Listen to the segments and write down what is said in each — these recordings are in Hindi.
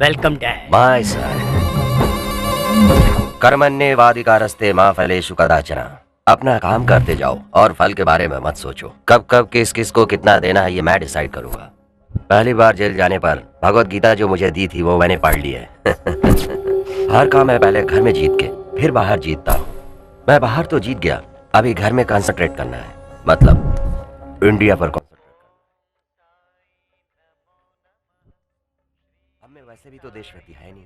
Welcome dad. माय सन, कर्मण्येवाधिकारस्ते मा फलेषु कदाचन। अपना काम करते जाओ और फल के बारे में मत सोचो। कब कब किस किस को कितना देना है ये मैं डिसाइड करूंगा। पहली बार जेल जाने पर भगवत गीता जो मुझे दी थी वो मैंने पढ़ ली है। हर काम मैं पहले घर में जीत के फिर बाहर जीतता हूँ। मैं बाहर तो जीत गया, अभी घर में कंसंट्रेट करना है, मतलब इंडिया पर कंसंट्रेट। हमें वैसे भी तो देशभक्ति है नहीं,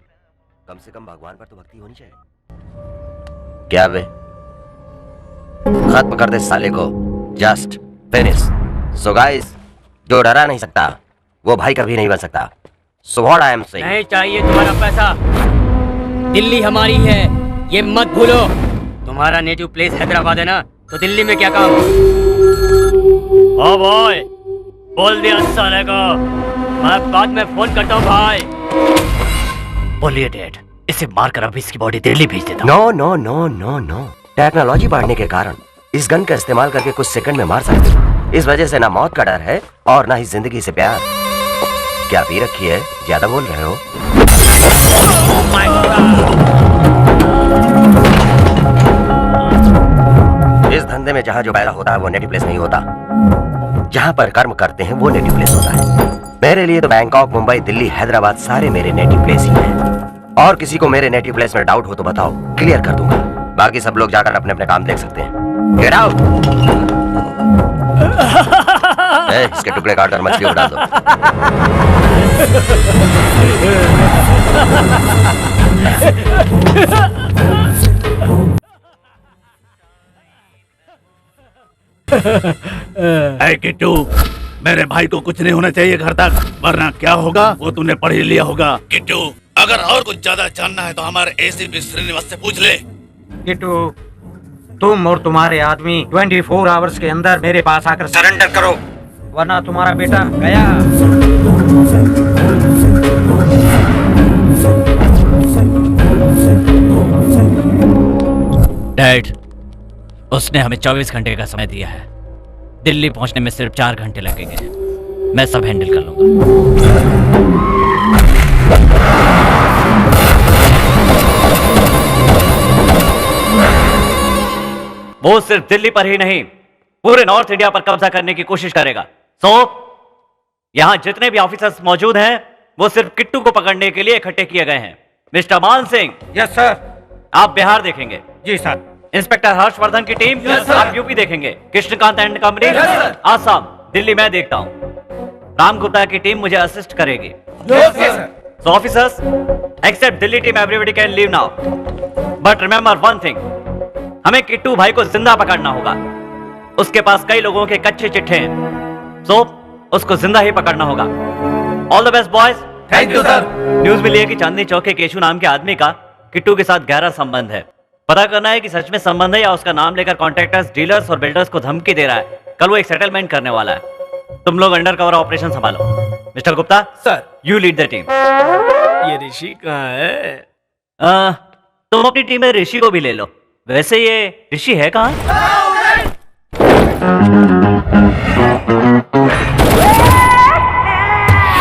कम से कम भगवान पर तो भक्ति होनी चाहिए। क्या बे, खत्म कर दे साले को, जस्ट फिनिश। सो गाइस, जो डरा नहीं सकता वो भाई कभी नहीं बन सकता। So what I am saying, नहीं चाहिए तुम्हारा पैसा, दिल्ली हमारी है, ये मत भूलो। तुम्हारा नेटिव प्लेस हैदराबाद है ना, तो दिल्ली में क्या काम? ओ भाई, बोल दिया साले को, मैं बाद में फोन करता हूँ भाई। बोलिए डैड, इसे मारकर अभी इसकी बॉडी दिल्ली भेज देता हूँ। No no no no no, technology बढ़ने के कारण इस गन का इस्तेमाल करके कुछ सेकंड में मार सकते हैं। इस वजह से ना मौत का डर है और ना ही जिंदगी से प्यार। क्या पी रखी है, ज्यादा बोल रहे हो? इस धंधे में जहाँ जो पैदा होता है वो नेटिव प्लेस नहीं होता, जहाँ पर कर्म करते हैं वो नेटिव प्लेस होता है। मेरे लिए तो बैंकॉक, मुंबई, दिल्ली, हैदराबाद सारे मेरे नेटिव प्लेस ही हैं। और किसी को मेरे नेटिव प्लेस में डाउट हो तो बताओ, क्लियर कर दूंगा। बाकी सब लोग जाकर अपने अपने काम देख सकते हैं। Get out. इसके टुकड़े काटकर मछली उड़ा दो। ऐ किट्टू, मेरे भाई को कुछ नहीं होना चाहिए घर तक, वरना क्या होगा वो तूने पढ़ ही लिया होगा। किट्टू, अगर और कुछ ज्यादा जानना है तो हमारे एसीपी श्रीनिवास से पूछ ले। किट्टू, तुम और तुम्हारे आदमी 24 आवर्स के अंदर मेरे पास आकर सरेंडर करो, वरना तुम्हारा बेटा गया। डैड, उसने हमें 24 घंटे का समय दिया है। दिल्ली पहुंचने में सिर्फ 4 घंटे लगेंगे। मैं सब हैंडल कर लूंगा। वो सिर्फ दिल्ली पर ही नहीं, पूरे नॉर्थ इंडिया पर कब्जा करने की कोशिश करेगा। यहाँ जितने भी ऑफिसर्स मौजूद हैं वो सिर्फ किट्टू को पकड़ने के लिए इकट्ठे किए गए हैं। मिस्टर मान सिंह। Yes sir. आप बिहार देखेंगे। जी सर। इंस्पेक्टर हर्षवर्धन की टीम। आप यूपी देखेंगे। Krishnakant and company Assam. दिल्ली मैं देखता हूँ। राम गुप्ता की टीम मुझे असिस्ट करेगी। So officers, except Delhi team, everybody can leave now. But remember one thing, हमें किट्टू भाई को जिंदा पकड़ना होगा। उसके पास कई लोगों के कच्चे चिट्ठे हैं, so उसको जिंदा ही पकड़ना होगा। All the best boys. Thank you sir. News मिली है कि चांदनी चौक के केशु नाम के आदमी का किट्टू के साथ गहरा संबंध है। पता करना है कि सच में संबंध है या उसका नाम लेकर कॉन्ट्रैक्टर्स, डीलर्स और बिल्डर्स को धमकी दे रहा है। कल वो एक सेटलमेंट करने वाला है। तुम लोग अंडर कवर ऑपरेशन संभालो। Mister Gupta sir, you lead the team. ये ऋषि कहाँ है? तुम अपनी टीम में ऋषि को भी ले लो। वैसे ये ऋषि है कहाँ?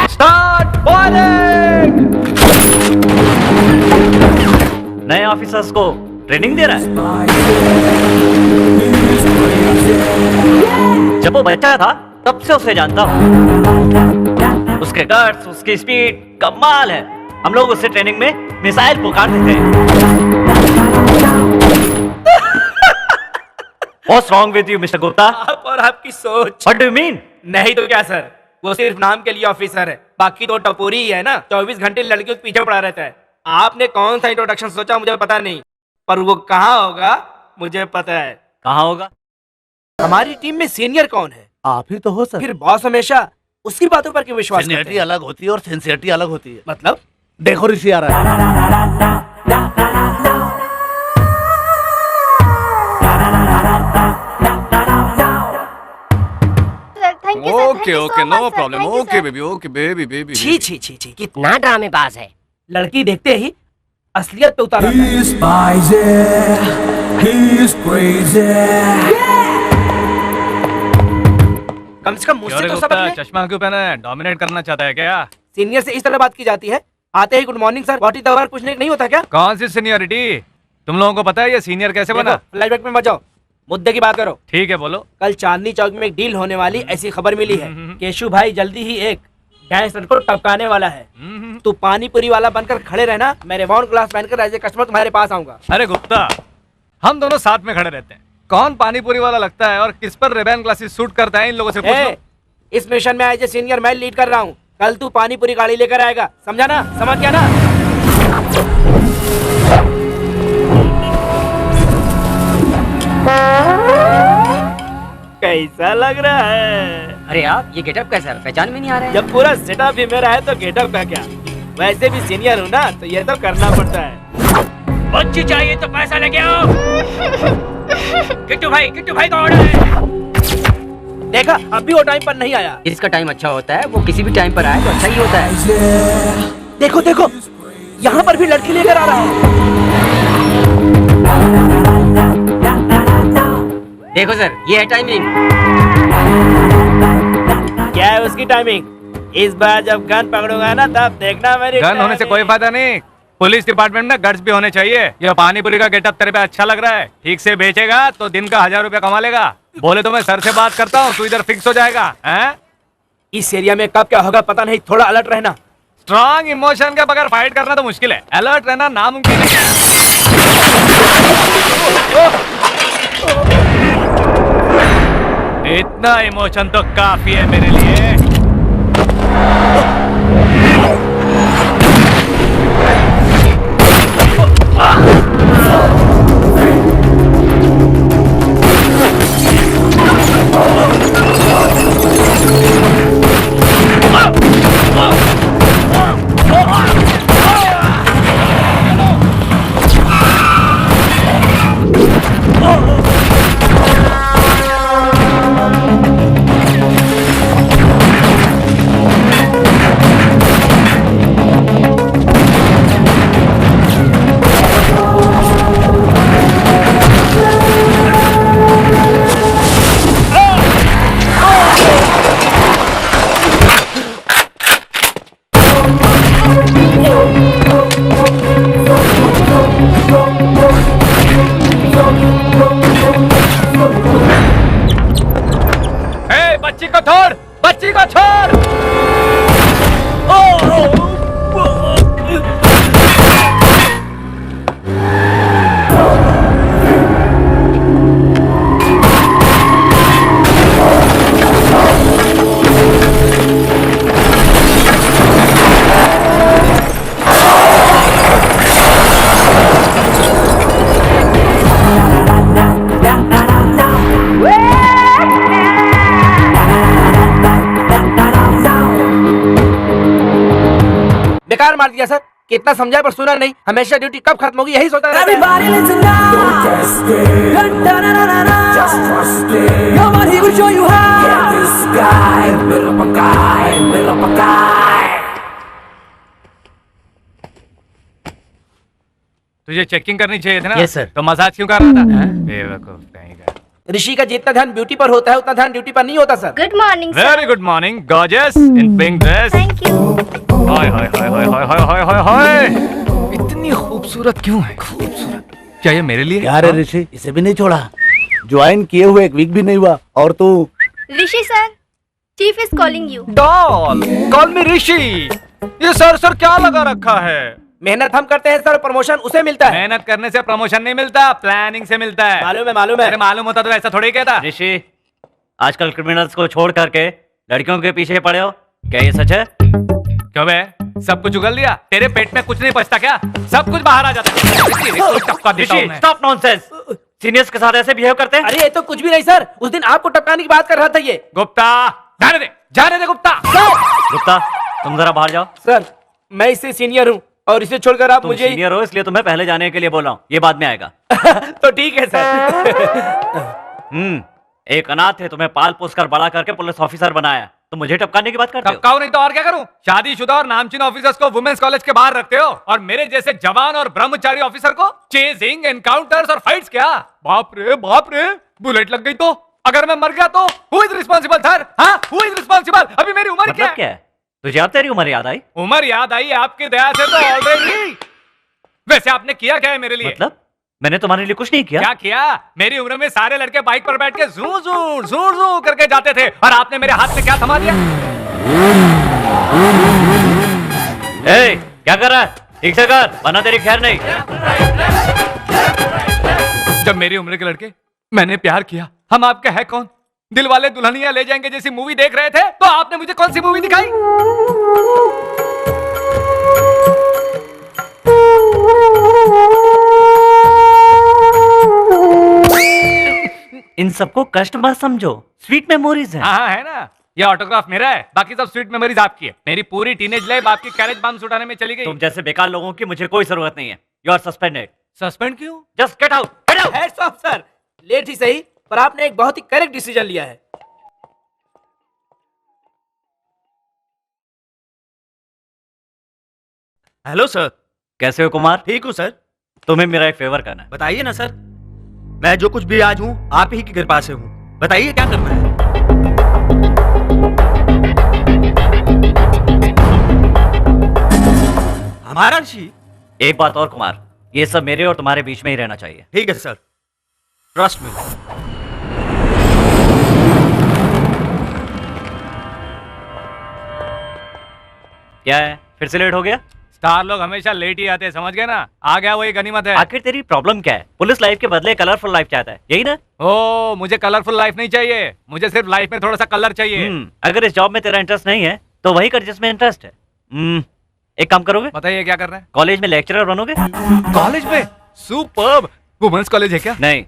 Start firing. नए ऑफिसर्स को ट्रेनिंग दे रहा है। जब वो बच्चा था तब से उसे जानता हूँ। उसके गट्स, उसकी स्पीड कमाल है। हम लोग उससे ट्रेनिंग में मिसाइल पुकारते थे। What's wrong with you, Mr. Gupta? आप और आपकी सोच। What do you mean? नहीं तो क्या सर, वो सिर्फ नाम के लिए ऑफिसर है, बाकी तो टपोरी ही है ना। 24 घंटे लड़कियों के पीछे पड़ा रहता है। आपने कौन सा इंट्रोडक्शन सोचा मुझे पता नहीं, पर वो कहाँ होगा मुझे पता है। कहाँ होगा? हमारी टीम में सीनियर कौन है? आप ही तो हो सर। फिर बॉस हमेशा उसकी बातों पर क्यों विश्वास करते सीनियरिटी हैं? अलग होती है और सिंसियरिटी अलग होती है। मतलब देखो ऋषि आ रहा है। Okay okay, no problem. Okay baby, okay baby baby. छी छी छी छी, कितना ड्रामेबाज है। लड़की देखते ही असलियत पे उतारा। He's spicy, he's crazy. कम से कम मुझसे तो सबक ले। चश्मा क्यों पहना है? डोमिनेट करना चाहता है क्या? सीनियर से इस तरह बात की जाती है? आते ही good morning sir, what is the work पूछने नहीं होता क्या? कौन सी सीनियरिटी? तुम लोगों को पता है ये सीनियर कैसे बना? फ्लैशबैक में मत जाओ, मुद्दे की बात करो। ठीक है बोलो। कल चांदनी चौक में एक डील होने वाली ऐसी खबर मिली है। केशु भाई जल्दी ही एक गैंगस्टर को टपकाने वाला है। तू पानी पूरी वाला बनकर खड़े रहना, मैं रेवॉन ग्लास पहनकर एज ए कस्टमर तुम्हारे पास आऊंगा। अरे गुप्ता, हम दोनों साथ में खड़े रहते हैं। कौन पानीपुरी वाला लगता है और किस पर रेबैन ग्लासेस सूट करता है, इन लोगों से पूछ लो। इस मिशन में एज ए सीनियर मैं लीड कर रहा हूँ। कल तू पानी पूरी गाड़ी लेकर आएगा, समझा ना? समझ गया ना? कैसा लग रहा है? अरे यार ये गेटअप कैसा है, पहचान में नहीं आ रहा है। जब पूरा सेटअप ही मेरा है तो गेटअप का क्या? वैसे भी सीनियर हूँ ना, तो ये तो करना पड़ता है। बच्ची चाहिए तो पैसा लेके आओ। किट्टू भाई का ऑर्डर है। देखा, अब भी वो टाइम पर नहीं आया। जिसका टाइम अच्छा होता है वो किसी भी टाइम पर आए तो अच्छा ही होता है। देखो देखो, यहाँ पर भी लड़की लेकर आ रहा है। देखो सर, ये है टाइमिंग। क्या है उसकी टाइमिंग? इस बार जब गन पकड़ूंगा ना तब देखना मेरी गन होने से कोई फायदा नहीं, पुलिस डिपार्टमेंट में गट्स भी होने चाहिए। ये पानीपुरी का गेटअप तेरे पे अच्छा लग रहा है, ठीक से बेचेगा तो दिन का 1000 रुपया कमा लेगा। बोले तो मैं सर से बात करता हूँ, तू इधर फिक्स हो जाएगा। हैं? इस एरिया में कब क्या होगा पता नहीं, थोड़ा अलर्ट रहना। स्ट्रॉन्ग इमोशन के बगैर फाइट करना तो मुश्किल है, अलर्ट रहना नामुमकिन है। इतना इमोशन तो काफी है मेरे लिए। बच्ची को छोड़, बच्ची को छोड़। बेकार मार दिया सर, कितना समझाया पर सुना नहीं। हमेशा ड्यूटी कब खत्म होगी यही सोचता रहता है। Everybody listen now. Don't test it. Da-da-da-da-da. Just trust it. Come on, he will show you how. Get this guy, build up a guy, build up a guy. तुझे चेकिंग करनी चाहिए थी ना? Yes, sir. तो मसाज क्यों कर रहा था? बेवकूफ कहीं का। ऋषि का जितना ध्यान ब्यूटी पर होता है उतना ध्यान ड्यूटी पर नहीं होता sir. Good morning very good morning, gorgeous in pink dress. Thank you. Hi hi hi hi hi hi hi hi, इतनी खूबसूरत क्यों है? खूबसूरत क्या ये मेरे लिए? यार ऋषि, इसे भी नहीं छोड़ा, ज्वाइन किए हुए एक वीक भी नहीं हुआ और तू। Rishi sir, chief is calling you. Doll call me Rishi. ये सर क्या लगा रखा है? मेहनत हम करते हैं सर, प्रमोशन उसे मिलता है। मेहनत करने से प्रमोशन नहीं मिलता, प्लानिंग से मिलता है। मालूम है मालूम है। अरे मालूम होता तो ऐसा थोड़ी कहता। ऋषि, आजकल क्रिमिनल्स को छोड़ करके लड़कियों के पीछे पड़े हो, क्या ये सच है? क्यों बे, सब कुछ उगल दिया? तेरे पेट में कुछ नहीं बचता क्या? सब कुछ बाहर आ जाता है। टपका देता हूं ऋषि, मैं। Stop nonsense. सीनियर्स के साथ ऐसे बिहेव करते हैं? अरे ये तो कुछ भी नहीं सर, उस दिन आपको टपकाने की बात कर रहा था ये। गुप्ता, जाने दे गुप्ता। गुप्ता, तुम जरा बाहर जाओ। सर मैं इससे सीनियर हूँ और इसे छोड़कर आप तुम मुझे सीनियर हो इसलिए तुम्हें पहले जाने के लिए बोल रहा हूँ, ये बाद में आएगा। तो ठीक है सर। एक अनाथ है, तुम्हें पाल पोस कर बड़ा करके पुलिस ऑफिसर बनाया, तो मुझे टपकाने की बात करते हो? टपकाओ नहीं तो और क्या करूं? शादीशुदा और नामचीन ऑफिसर्स को वुमेन्स कॉलेज के बाहर रखते हो और मेरे जैसे जवान और ब्रह्मचारी ऑफिसर को चेजिंग, एनकाउंटर्स और फाइट्स क्या? बाप रे, बुलेट लग गई तो? अगर मैं मर गया तो हु इज रिस्पांसिबल सर? हाँ, हु इज रिस्पांसिबल? अभी मेरी उम्र क्या मतलब है? क्या है? तुझे अब तेरी उम्र याद आई? उम्र याद आई आपकी दया से तो ऑलरेडी। वैसे आपने किया क्या है मेरे लिए? मतलब मैंने तुम्हारे लिए कुछ नहीं किया। क्या किया? मेरी उम्र में सारे लड़के बाइक पर बैठ के जू जू जू जू करके जाते थे और आपने मेरे हाथ में क्या थमा दिया? ए, क्या कर रहा है? ठीक से कर, वरना तेरी खैर नहीं। जब मेरी उम्र के लड़के मैंने प्यार किया, हम आपके है कौन? दिल वाले दुल्हनिया ले जाएंगे जैसी मूवी देख रहे थे, तो आपने मुझे कौन सी मूवी दिखाई? इन सबको कष्ट मत समझो, स्वीट मेमोरीज हैं। हाँ है ना, ये ऑटोग्राफ मेरा है, बाकी सब स्वीट मेमोरीज आपकी है। मेरी पूरी टीनेज लाइफ आपकी कैरेज बम्स उठाने में चली गई। तुम जैसे बेकार लोगों की मुझे कोई जरूरत नहीं है। You are suspended. सस्पेंड क्यों? Just get out, get out. Hats off sir, late ही सही पर आपने एक बहुत ही करेक्ट डिसीजन लिया है। Hello sir. कैसे हो कुमार? ठीक हूँ सर। तुम्हें मेरा एक फेवर करना है। बताइए ना सर। मैं जो कुछ भी आज हूँ आप ही की कृपा से हूँ। बताइए क्या करना है। हमारा ऋषि। एक बात और कुमार, ये सब मेरे और तुम्हारे बीच में ही रहना चाहिए। ठीक है सर, ट्रस्ट में। क्या है, फिर से लेट हो गया? स्टार लोग हमेशा लेट ही आते हैं, समझ गए ना? आ गया वही गनीमत है। आखिर तेरी प्रॉब्लम क्या है? पुलिस लाइफ के बदले कलरफुल लाइफ चाहता है, यही ना? ओ, मुझे कलरफुल लाइफ नहीं चाहिए, मुझे सिर्फ लाइफ में थोड़ा सा कलर चाहिए। अगर इस जॉब में तेरा इंटरेस्ट नहीं है तो वही कर जिसमें इंटरेस्ट है। एक काम करोगे? बताइए क्या करना है? कॉलेज में लेक्चरर बनोगे? कॉलेज में? सुपर्ब। वुमेन्स कॉलेज है क्या? नहीं,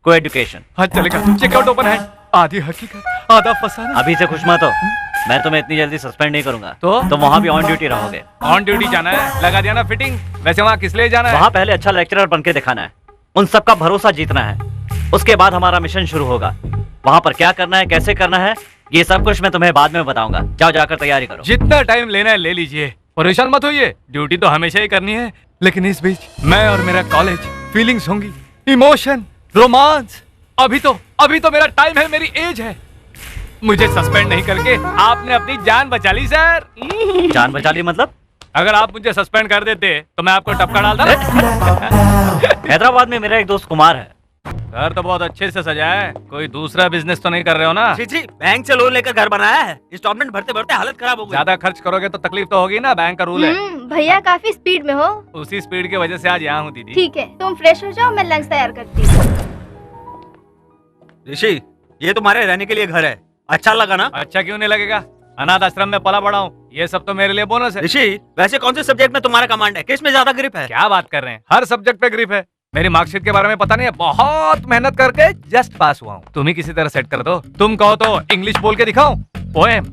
को एजुकेशन। हाँ चलेगा, चेकआउट ओपन है। आधी हकीकत आधा फसाना। अभी से खुश मत हो, मैं तुम्हें इतनी जल्दी सस्पेंड नहीं करूंगा। तो तुम वहाँ भी ऑन ड्यूटी रहोगे। ऑन ड्यूटी जाना है? लगा दिया ना फिटिंग। वैसे वहाँ किस लिए जाना है? वहाँ पहले अच्छा लेक्चरर बन के दिखाना है, उन सबका भरोसा जीतना है। उसके बाद हमारा मिशन शुरू होगा। वहाँ पर क्या करना है, कैसे करना है, ये सब कुछ मैं तुम्हें बाद में बताऊंगा। जाओ, जाकर तैयारी करो। जितना टाइम लेना है ले लीजिए, परेशान मत होइए। ड्यूटी तो हमेशा ही करनी है, लेकिन इस बीच मैं और मेरा कॉलेज, फीलिंग्स होंगी, इमोशन, रोमांस। अभी तो मेरा टाइम है, मेरी एज है। मुझे सस्पेंड नहीं करके आपने अपनी जान बचा ली सर। जान बचा ली मतलब? अगर आप मुझे सस्पेंड कर देते तो मैं आपको टपका डालता ना। हैदराबाद में मेरा एक दोस्त कुमार है। घर तो बहुत अच्छे से सजाया है, कोई दूसरा बिजनेस तो नहीं कर रहे हो ना? जी, बैंक से लोन लेकर घर बनाया है। इंस्टॉलमेंट भरते भरते हालत खराब हो गई। ज्यादा खर्च करोगे तो तकलीफ तो होगी ना, बैंक का रूल है। भैया काफी स्पीड में हो। उसी स्पीड की वजह से आज यहाँ हूँ दीदी। ठीक है, तुम फ्रेश हो जाओ, मैं लंच तैयार करती हूँ। ऋषि, ये तुम्हारे रहने के लिए घर है, अच्छा लगा ना? अच्छा क्यों नहीं लगेगा, अनाथ आश्रम में पला बड़ा हूँ, ये सब तो मेरे लिए बोनस है। ऋषि, वैसे कौन से सब्जेक्ट में तुम्हारा कमांड है, किस में ज्यादा ग्रिप है? क्या बात कर रहे हैं, हर सब्जेक्ट पे ग्रिप है। मेरी मार्कशीट के बारे में पता नहीं है, बहुत मेहनत करके जस्ट पास हुआ हूँ। तुम ही किसी तरह सेट कर दो। तुम कहो तो इंग्लिश बोल के दिखाऊं, पोएम,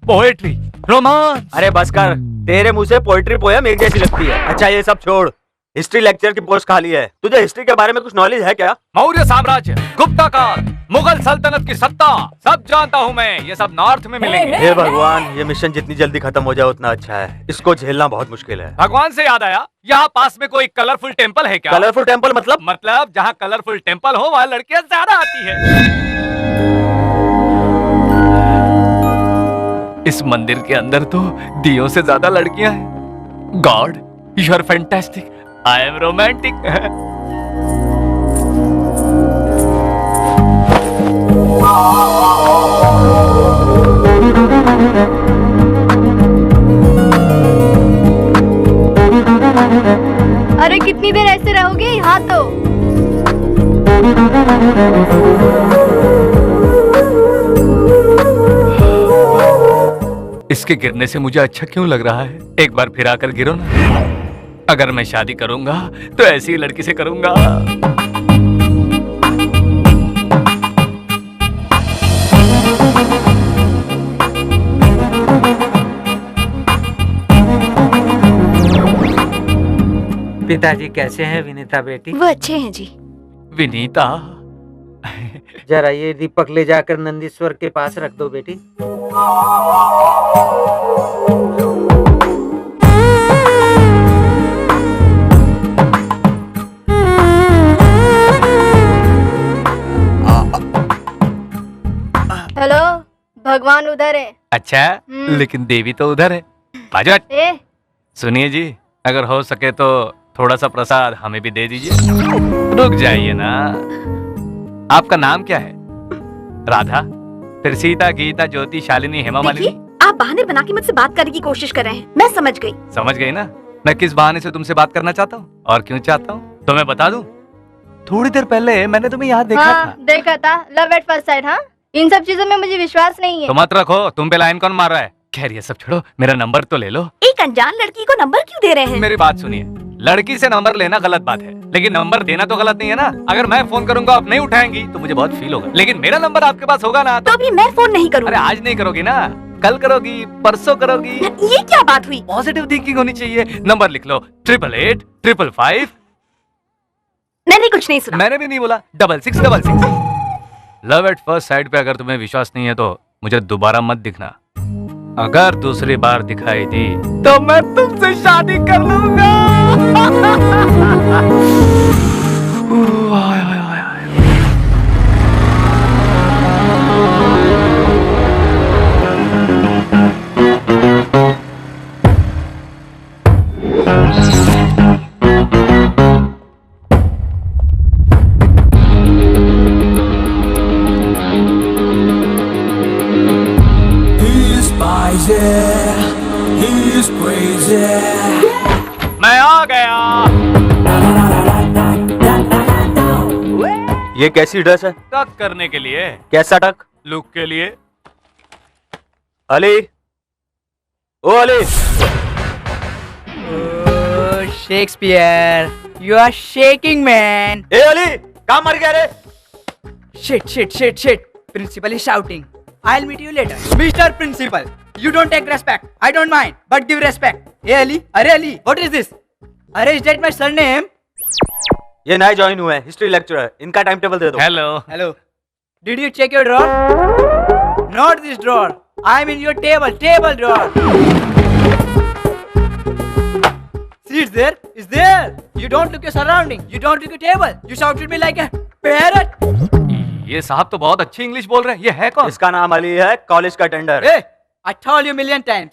पोएट्री, रोमांस। अरे बस कर, तेरे मुंह से पोएट्री पोएम एक जैसी लगती है। अच्छा ये सब छोड़, हिस्ट्री लेक्चर की पोस्ट खाली है, तुझे हिस्ट्री के बारे में कुछ नॉलेज है क्या? मौर्य साम्राज्य, गुप्ता काल, मुगल सल्तनत की सत्ता, सब जानता हूँ मैं। ये सब नॉर्थ में मिलेंगे। हे भगवान, ये मिशन जितनी जल्दी खत्म हो जाए उतना अच्छा है, इसको झेलना बहुत मुश्किल है। भगवान से याद आया, यहाँ पास में कोई कलरफुल टेम्पल है क्या? कलरफुल टेम्पल मतलब जहाँ कलरफुल टेम्पल हो वहाँ लड़कियाँ ज्यादा आती है। इस मंदिर के अंदर तो दियों से ज्यादा लड़कियां हैं। God, you are fantastic, I am romantic. अरे कितनी देर ऐसे रहोगे यहाँ तो? इसके गिरने से मुझे अच्छा क्यों लग रहा है? एक बार फिर आकर गिरो ना। अगर मैं शादी करूंगा तो ऐसी ही लड़की से करूंगा। पिताजी कैसे हैं विनीता बेटी? वो अच्छे हैं जी। विनीता, जरा ये दीपक ले जाकर नंदीश्वर के पास रख दो बेटी। हेलो, भगवान उधर है। अच्छा, लेकिन देवी तो उधर है। बाजू हट। ए सुनिए जी, अगर हो सके तो थोड़ा सा प्रसाद हमें भी दे दीजिए। रुक जाइए ना। आपका नाम क्या है? राधा, फिर सीता, गीता, ज्योति, शालिनी, हेमा मालिनी। देखिए, आप बहाने बना के मुझसे बात करने की कोशिश कर रहे हैं। मैं समझ गई। समझ गई ना मैं किस बहाने से तुमसे बात करना चाहता हूँ और क्यों चाहता हूँ? तो मैं बता दूं, थोड़ी देर पहले मैंने तुम्हें यहाँ देखा हाँ, था। देखा था। Love at first sight. हाँ, इन सब चीजों में मुझे विश्वास नहीं है। तो मत रखो, तुम पे लाइन कौन मार रहा है? खैर ये सब छोड़ो, मेरा नंबर तो ले लो। एक अनजान लड़की को नंबर क्यों दे रहे हैं? मेरी बात सुनिए, लड़की से नंबर लेना गलत बात है, लेकिन नंबर देना तो गलत नहीं है ना। अगर मैं फोन करूंगा आप नहीं उठाएंगी तो मुझे बहुत फील होगा, लेकिन मेरा नंबर आपके पास होगा ना तो अभी मैं फोन नहीं अरे करूँगी। आज नहीं करोगी ना, कल करोगी, परसों करोगी। ये क्या बात हुई? पॉजिटिव थिंकिंग होनी चाहिए। नंबर लिख लो 888555। मैंने कुछ नहीं सुना। मैंने भी नहीं बोला 6666। लव एट फर्स्ट साइड पे अगर तुम्हें विश्वास नहीं है तो मुझे दोबारा मत दिखना। अगर दूसरी बार दिखाई दी तो मैं तुमसे शादी कर लूंगा। He's spicy, he's crazy. मैं आ गया। ये कैसी ड्रेस है? टक करने के लिए। कैसा टक? लुक के लिए। अली, ओ Ali, Shakespeare, you are shaking, man. ए अली, कहाँ मर गया रे? Shit. Principal is shouting. I'll meet you later. Mr. Principal, you don't take respect. I don't mind, but give respect. Hey Ali, अरे Ali, what is this? अरे is that my surname? ये नए ज्वाइन हुए हैं, हिस्ट्री लेक्चरर। इनका टाइम टेबल दे दो। Hello. Hello. Did you check your drawer? Not this drawer. I'm in your table drawer. See, it's there. It's there. You don't look your surrounding. You don't look your table. You shouted me like a parrot. ये साहब तो बहुत अच्छी इंग्लिश बोल रहे हैं। ये है कौन? इसका नाम अली है, कॉलेज का tender. Hey, I told you a million times.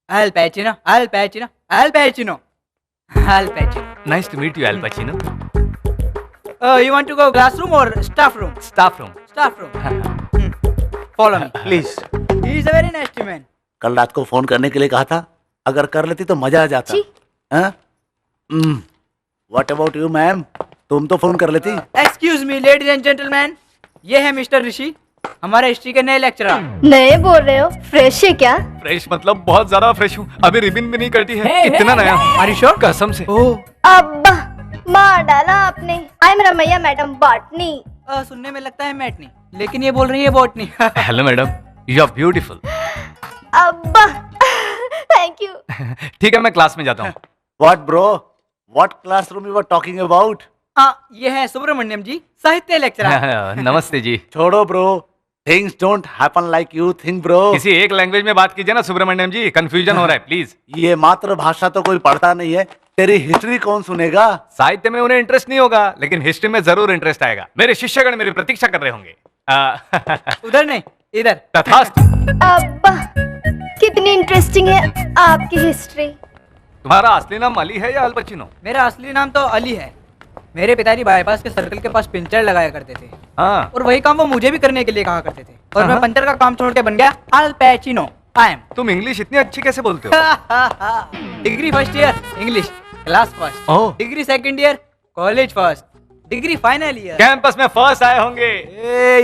Al Pacino. Nice to meet you Al Pacino. You want to go classroom or staff room? Staff room. Staff room. Follow me. Please. He is a very nasty man. कल रात को फोन करने के लिए कहा था, अगर कर लेती तो मजा आ जाता। What about you ma'am? तुम तो फोन कर लेती। Excuse me, ladies and gentlemen. ये है मिस्टर ऋषि, हमारे हिस्ट्री के नए लेक्चरर। नए बोल रहे हो? फ्रेश है क्या? फ्रेश मतलब बहुत ज्यादा फ्रेश हूँ। अभी रिबिन भी नहीं कटी है। इतना नया। Are you sure? कसम से। अब्बा, मार डाला आपने। I am Ramaiah madam botany. सुनने में लगता है मैटनी, लेकिन ये बोल रही है botany. Hello madam, you are beautiful. अब्बा, थैंक यू। ठीक है, मैं क्लास में जाता हूँ। What bro? What classroom you were talking about? ये है सुब्रमण्यम जी, साहित्य लेक्चरर। नमस्ते जी। छोड़ो bro, things don't happen like you think bro. किसी एक लैंग्वेज में बात कीजिए ना सुब्रमण्यम जी, कंफ्यूजन हो रहा है प्लीज। ये मातृभाषा तो कोई पढ़ता नहीं है, तेरी हिस्ट्री कौन सुनेगा? साहित्य में उन्हें इंटरेस्ट नहीं होगा, लेकिन हिस्ट्री में जरूर इंटरेस्ट आएगा। मेरे शिष्यगण मेरी प्रतीक्षा कर रहे होंगे। उधर नहीं, इधर। तथास्तु। अब्बा, कितनी इंटरेस्टिंग है आपकी हिस्ट्री। तुम्हारा असली नाम अली है या अल पचिनो? मेरा असली नाम तो अली है। मेरे पिताजी बाईपास के सर्कल के पास पिंचर लगाया करते थे। हाँ। और वही काम वो मुझे भी करने के लिए कहा करते थे, और मैं पंचर का काम छोड़ के बन गया अल पैचिनो। I am. तुम इंग्लिश इतनी अच्छी कैसे बोलते हो? Degree first year English class first. Oh. Degree second year college first. Degree final year campus में फर्स्ट आए होंगे।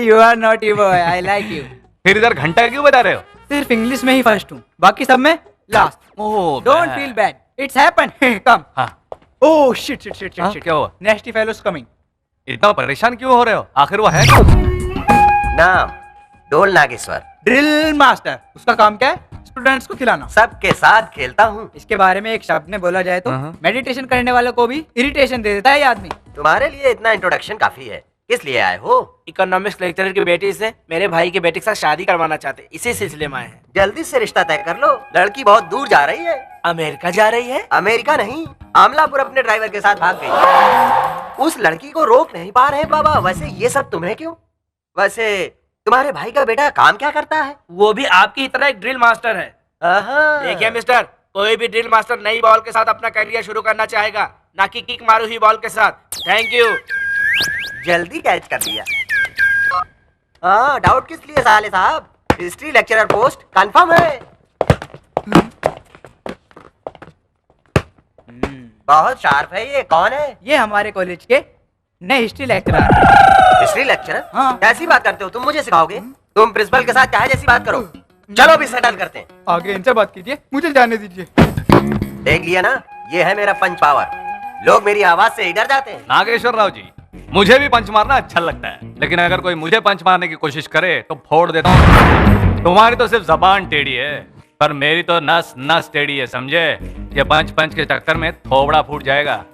You are naughty boy, I like you. फिर इधर घंटा क्यों बता रहे हो? सिर्फ इंग्लिश में ही फर्स्ट हूँ, बाकी सब में last. Oh, don't feel bad, it's happen. Come. हाँ। ओह शिट शिट शिट हाँ, शिट। क्या हुआ? Nasty fellows coming. इतना परेशान क्यों हो रहे हो? आखिर वो है कौन? नाम डोल नागेश्वर। Drill master. उसका काम क्या है? स्टूडेंट्स को खिलाना। सबके साथ खेलता हूँ। इसके बारे में एक शब्द में बोला जाए तो मेडिटेशन करने वालों को भी इरिटेशन दे देता है ये आदमी। तुम्हारे लिए इतना इंट्रोडक्शन काफी है। किस लिए आए हो? इकोनॉमिक्स लेक्चरर की बेटी से मेरे भाई के बेटे के साथ शादी करवाना चाहते, इसी सिलसिले में आए हैं। जल्दी से रिश्ता तय कर लो, लड़की बहुत दूर जा रही है। अमेरिका जा रही है? अमेरिका नहीं, आमलापुर अपने ड्राइवर के साथ भाग गई। उस लड़की को रोक नहीं पा रहे बाबा। वैसे ये सब तुम्हें क्यों? वैसे तुम्हारे भाई का बेटा काम क्या करता है? वो भी आपकी ही तरह एक ड्रिल मास्टर है। देखिए मिस्टर, कोई भी ड्रिल मास्टर नई बॉल के साथ अपना करियर शुरू करना चाहेगा, ना कि किक मारू हुई बॉल के साथ। Thank you. जल्दी कैच कर लिया। हाँ, डाउट किस लिए साले साहब? हिस्ट्री लेक्चरर पोस्ट कंफर्म है। बहुत शार्प है ये। कौन है? ये हमारे कॉलेज के नए हिस्ट्री लेक्चरर। History lecturer? हाँ। कैसी बात करते हो तुम? मुझे सिखाओगे? तुम प्रिंसिपल के साथ चाहे जैसी बात करो। चलो अभी सेटल करते हैं। आगे इनसे बात कीजिए, मुझे जाने दीजिए। देख लिया ना, ये है मेरा पंच पावर। लोग मेरी आवाज से ही डर जाते हैं। नागेश्वर राव जी, मुझे भी पंच मारना अच्छा लगता है, लेकिन अगर कोई मुझे पंच मारने की कोशिश करे तो फोड़ देता हूँ। तुम्हारी तो सिर्फ जबान टेढ़ी है, पर मेरी तो नस नस टेढ़ी है, समझे? ये पंच पंच के चक्कर में थोबड़ा फूट जाएगा।